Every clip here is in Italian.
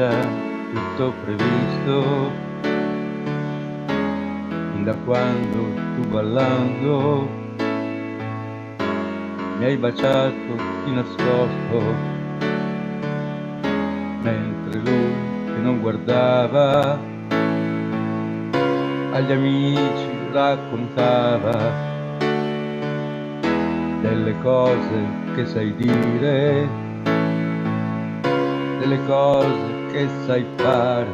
già tutto previsto, fin da quando tu ballando mi hai baciato di nascosto, mentre lui che non guardava agli amici raccontava delle cose che sai dire, delle cose che sai fare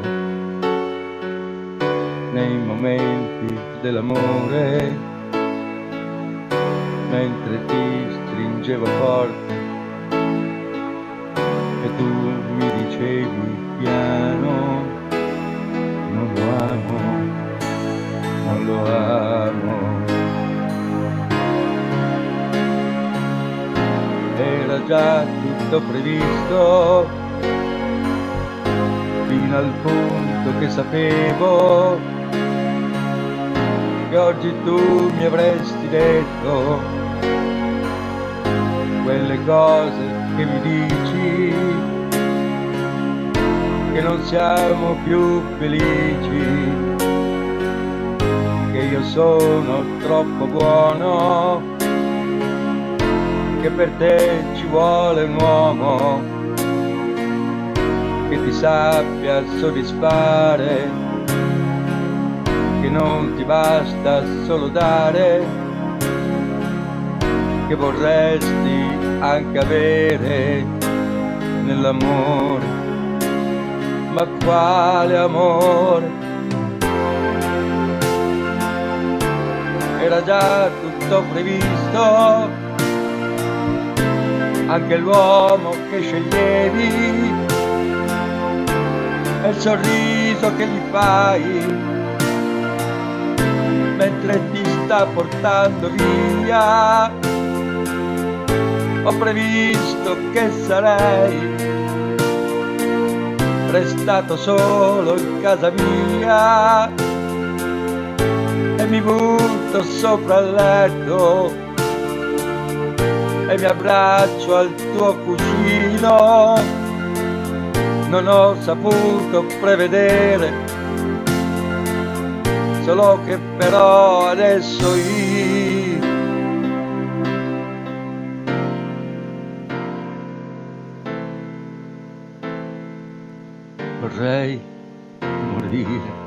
nei momenti dell'amore, mentre ti stringevo forte e tu mi dicevi piano: non lo amo, non lo amo. Era già tutto previsto, fino al punto che sapevo che oggi tu mi avresti detto quelle cose che mi dici, che non siamo più felici, che io sono troppo buono, che per te ci vuole un uomo che ti sappia soddisfare, che non ti basta solo dare, che vorresti anche avere nell'amore. Ma quale amore? Era già tutto previsto, anche l'uomo che sceglievi e il sorriso che gli fai mentre ti sta portando via. Ho previsto che sarei restato solo in casa mia e mi butto sopra il letto e mi abbraccio al tuo cuscino. Non ho saputo prevedere, solo che però adesso io vorrei morire.